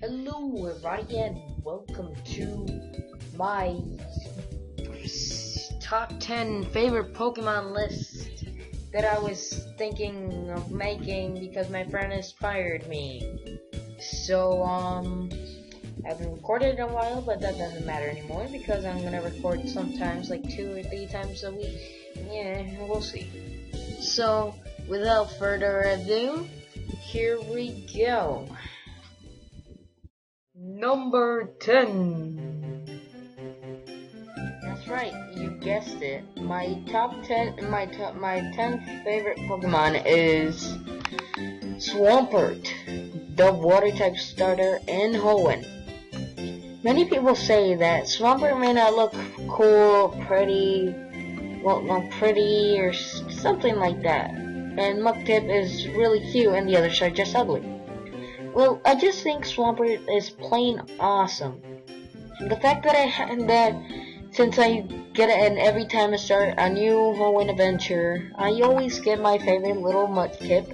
Hello everybody and welcome to my top 10 favorite Pokemon list that I was thinking of making because my friend inspired me. So I haven't recorded in a while, but that doesn't matter anymore because I'm gonna record sometimes like 2 or 3 times a week. Yeah, we'll see. So without further ado, here we go. Number 10. That's right, you guessed it. My 10th favorite Pokemon is Swampert, the water type starter in Hoenn. Many people say that Swampert may not look cool, pretty, pretty or something like that, and Muktip is really cute and the others are just ugly. Well, I just think Swampert is plain awesome. The fact that since I get it and every time I start a new Hoenn adventure, I always get my favorite little Mudkip,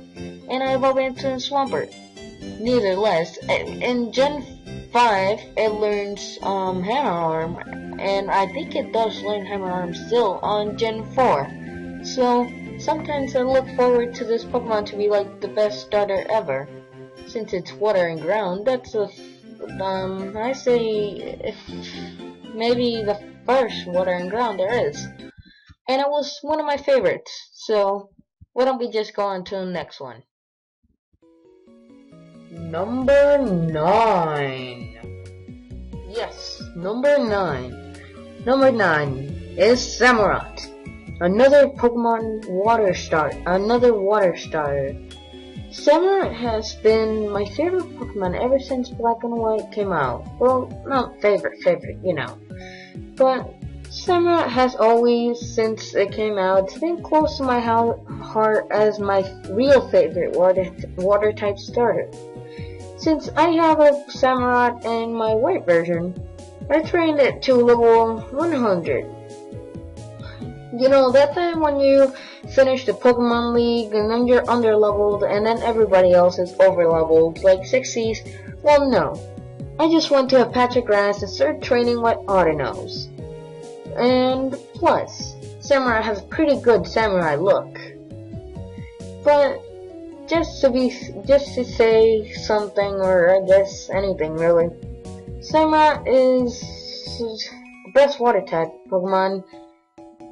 and I evolve into Swampert. Nevertheless, in Gen 5, it learns Hammer Arm, and I think it does learn Hammer Arm still on Gen 4. So, sometimes I look forward to this Pokemon to be like the best starter ever. Since it's water and ground, that's I say maybe the first water and ground there is. And it was one of my favorites. So why don't we just go on to the next one? Number 9. Yes, number 9. Number 9 is Samurott. Another water starter. Samurott has been my favorite Pokemon ever since Black and White came out. Well, not favorite, you know. But Samurott has always, since it came out, been close to my heart as my real favorite water type starter. Since I have a Samurott in my white version, I trained it to level 100. You know, that time when you finish the Pokemon League and then you're underleveled and then everybody else is overleveled, like 60s? Well, no. I just went to a patch of grass and started training with Audino's. And plus, Samurai has a pretty good samurai look. But just to say something, or I guess anything really, Samurai is the best water type Pokemon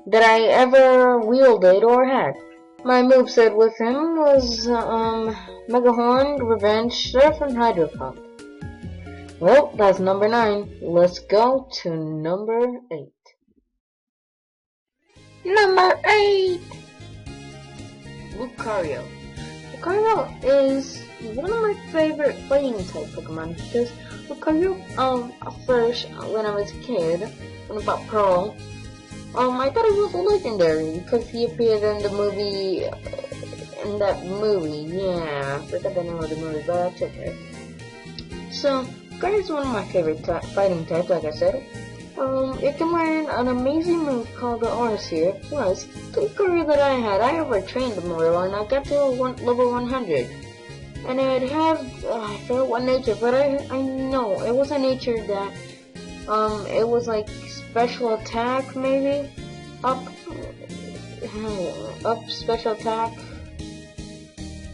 that I ever wielded or had. My moveset with him was Mega Horn, Revenge, Surf, and Hydro Pump. Well, that's number 9. Let's go to number 8. Number 8! Lucario. Lucario is one of my favorite fighting type Pokemon because Lucario, first, when I was a kid, when I bought Pearl, I thought it was a legendary because he appeared in the movie, yeah, I forgot the name of the movie, but that's okay. So, Lucario is one of my favorite fighting types, like I said. It can learn an amazing move called the Arceus. Plus, the Lucario that I had, I overtrained him a little, and I got to level 100. And it had, I forgot what nature, but I know, it was a nature that, it was like special attack, maybe? Up special attack.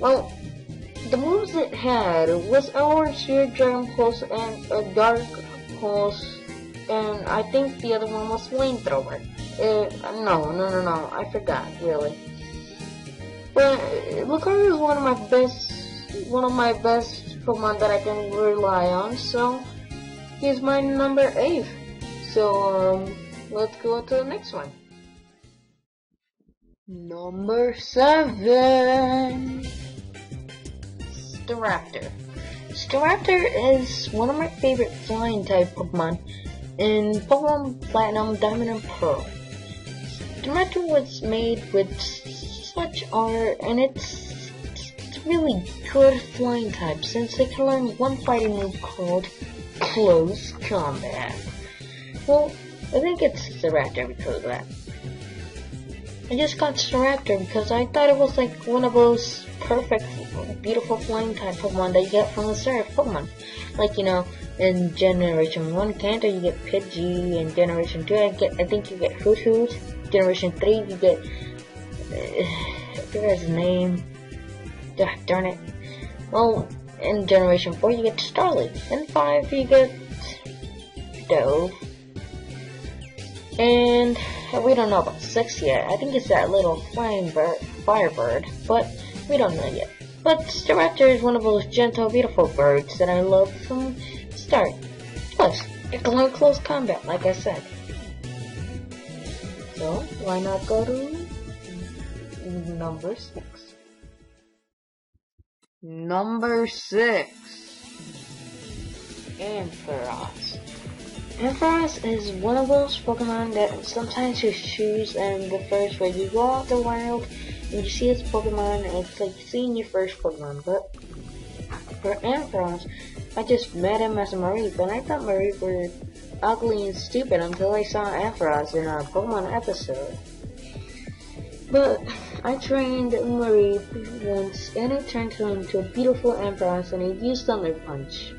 Well, the moves it had was Our Sheer Dragon Pulse and a Dark Pulse, and I think the other one was Flamethrower. No, I forgot, really. But Lucario is one of my best Pokemon that I can rely on, so he's my number 8. So, let's go to the next one. Number 7. Staraptor. Staraptor is one of my favorite flying type Pokemon in Pokemon Platinum, Diamond, and Pearl. Staraptor was made with such art, and it's really good flying type since it can learn one fighting move called Close Combat. Well, I think it's Staraptor because of that. I just got Staraptor because I thought it was like one of those perfect, beautiful flying type Pokemon that you get from the Surf Pokemon. Like, you know, in Generation 1 Kanto you get Pidgey, in Generation 2 I think you get Hoot Hoot, Generation 3 you get, I forget his name, darn it. Well, in Generation 4 you get Starly, in 5 you get Dove, and we don't know about 6 yet. I think it's that little flying firebird, but we don't know yet. But Staraptor is one of those gentle, beautiful birds that I love from the start. Plus, it can learn close combat, like I said. So, why not go to number 6? Number 6. Ampharos. Ampharos is one of those Pokemon that sometimes you choose and the first way you go out the wild and you see this Pokemon and it's like seeing your first Pokemon. But for Ampharos, I just met him as a Mareep and I thought Mareep were ugly and stupid until I saw Ampharos in a Pokemon episode. But I trained Mareep once and it turned him into a beautiful Ampharos and he used Thunder Punch.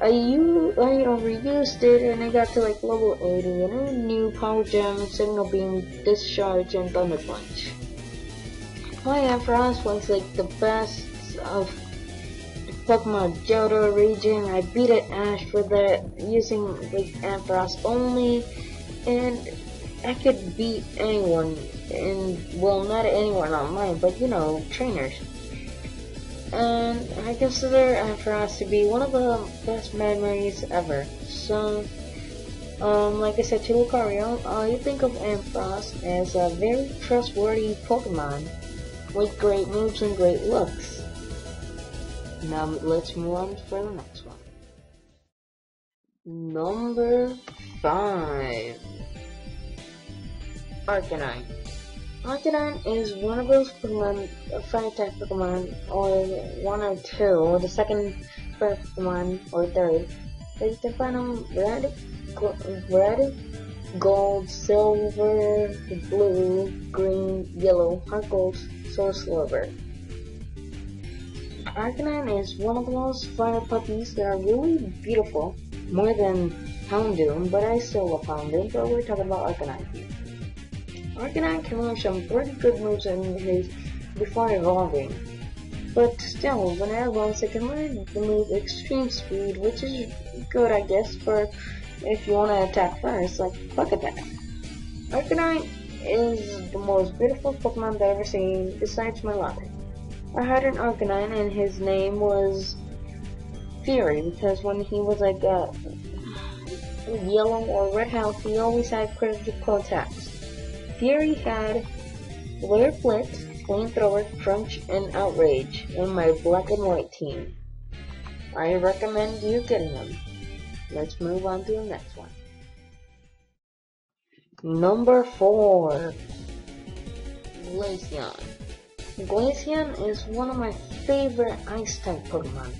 I overused it and I got to like level 80 and I knew Power Gem, Signal Beam, Discharge, and Thunder Punch. My Ampharos was like the best of the Pokemon Johto region. I beat it Ash for that using like Ampharos only, and I could beat anyone, and well, not anyone online, but you know, trainers. And I consider Ampharos to be one of the best memories ever. So, like I said to Lucario, you think of Ampharos as a very trustworthy Pokemon with great moves and great looks. Now let's move on for the next one. Number 5. Arcanine. Arcanine is one of those Pokemon, fire-type Pokemon, or 1 or 2, or the second fire Pokemon, or third, that you can find on red, gold, silver, blue, green, yellow, heart gold, soul silver. Arcanine is one of those fire puppies that are really beautiful, more than Houndoom, but I still love Houndoom, but we're talking about Arcanine here. Arcanine can learn some pretty good moves in his before evolving, but still, when it evolves, it can learn the move Extreme Speed, which is good, I guess, for if you want to attack first, like Quick Attack. Arcanine is the most beautiful Pokemon that I've ever seen, besides Milotic. I had an Arcanine, and his name was Fury, because when he was like yellow or red health, he always had critical attacks. Fury had Flare Blitz, Flamethrower, Crunch, and Outrage in my black and white team. I recommend you getting them. Let's move on to the next one. Number 4. Glaceon. Glaceon is one of my favorite Ice-type Pokemon.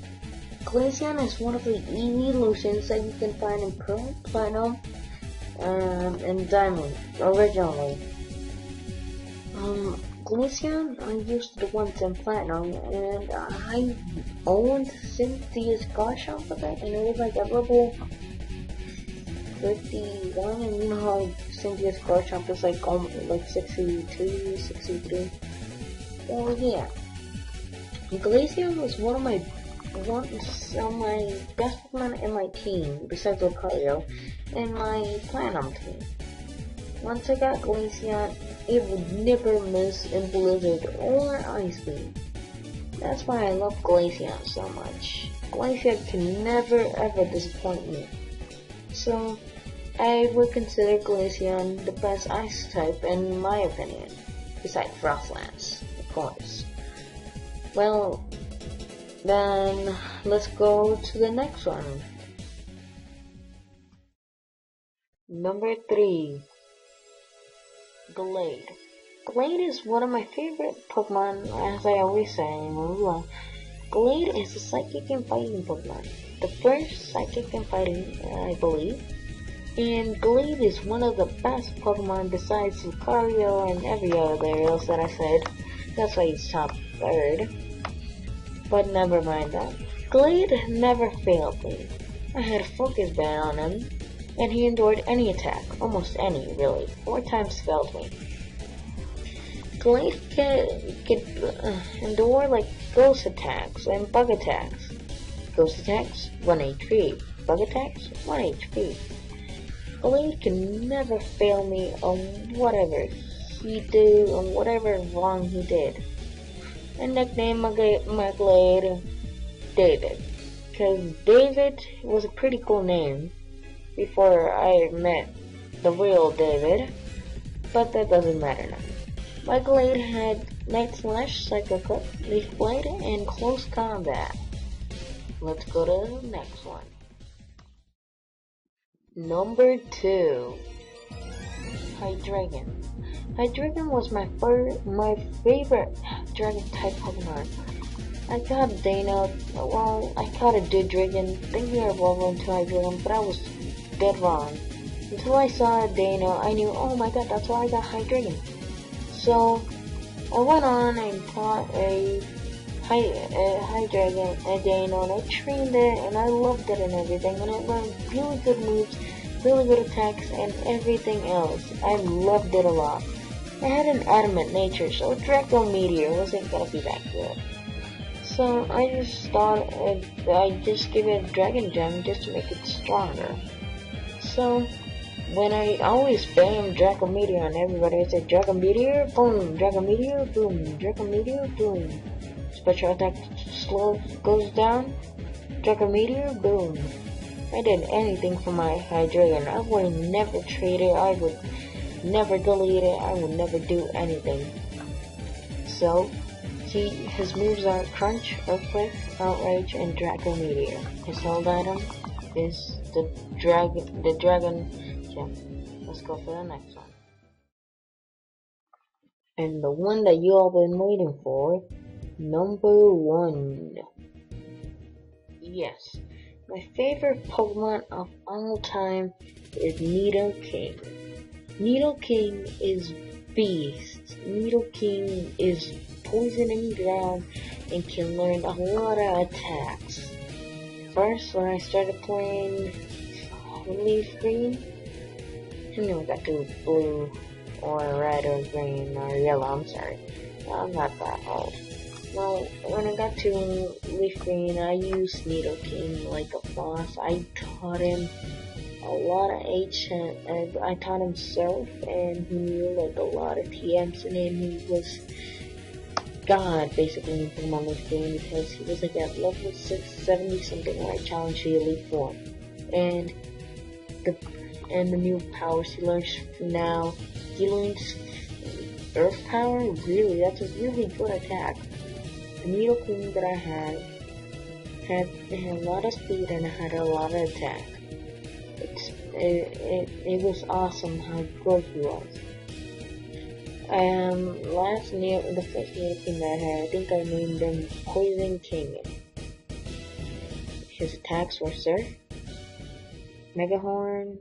Glaceon is one of the evolutions that you can find in Pearl, Platinum, and Diamond, originally. Glaceon, I used it once in Platinum, and I owned Cynthia's Garchomp for that, and it was like at level 51, and you know how Cynthia's Garchomp is like 62, 63. Well, yeah. Glaceon was one of my best Pokemon in my team, besides Lucario, in my Platinum team. Once I got Glaceon, it would never miss in Blizzard or Ice Beam. That's why I love Glaceon so much. Glaceon can never ever disappoint me. So, I would consider Glaceon the best Ice type in my opinion, besides Frostlands, of course. Well, then let's go to the next one. Number 3. Glade. Glade is one of my favorite Pokemon, as I always say. Glade is a psychic and fighting Pokemon. The first psychic and fighting, I believe. And Glade is one of the best Pokemon besides Lucario and every other else that I said. That's why he's top 3rd. But never mind that. Glade never failed me. I had a focus ban on him, and he endured any attack, almost any, really. 4 times failed me. Glade could endure like ghost attacks and bug attacks. Ghost attacks, 1 HP. Bug attacks, 1 HP. Glade can never fail me on whatever he did, on whatever wrong he did. I nicknamed my Glade David, because David was a pretty cool name before I met the real David, but that doesn't matter now. My Glade had Night Slash, Psycho Cut, Leaf Blade, and Close Combat. Let's go to the next one. Number 2. Hydreigon. Hydreigon was my favorite dragon type Pokemon. I caught a Dino, well, I caught a Didrigon, thinking I evolved into Hydreigon, but I was dead wrong. Until I saw a Dino, I knew, oh my god, that's why I got Hydreigon. So, I went on and caught a Hydreigon, a Dino, and I trained it, and I loved it and everything, and I learned really good moves, really good attacks, and everything else. I loved it a lot. I had an adamant nature, so Draco Meteor wasn't gonna be that good. So I just thought I'd just give it a Dragon Gem just to make it stronger. So when I always spam Draco Meteor on everybody, I said Draco Meteor, boom, Draco Meteor, boom, Draco Meteor, boom. Special attack slow goes down, Draco Meteor, boom. I did anything for my Hydreigon. I would never trade it, I would never delete it, I would never do anything. So his moves are Crunch, Earthquake, Outrage, and Draco Meteor. His held item is the Dragon Gem. Let's go for the next one. And the one that you all been waiting for, number 1. Yes, my favorite Pokemon of all time is Nidoking. Nidoking is beast. Nidoking is poisoning ground and can learn a lot of attacks. First, when I started playing Leaf Green, I never got to blue or red or green or yellow, I'm sorry. I'm not that old. Well, when I got to Leaf Green, I used Nidoking like a boss. I taught him a lot of I taught him Surf, and he knew like a lot of TMs, and then he was God basically in Pokemon Leaf Green because he was like at level 670 something when I challenged the Elite Four. And the new powers he learns now, he learns Earth Power. Really, that's a really good attack. The Nidoking that I had a lot of speed and it had a lot of attack. It was awesome how good he was. The first Nidoking that I had, I think I named him Poison King. His attacks were Surf, Mega Horn,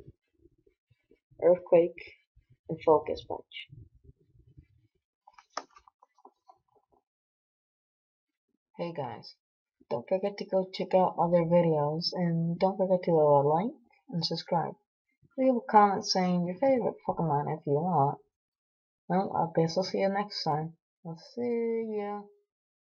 Earthquake, and Focus Punch. Hey guys, don't forget to go check out other videos, and don't forget to like and subscribe. Leave a comment saying your favorite Pokemon if you want. Well, I guess I'll see you next time. I'll see ya.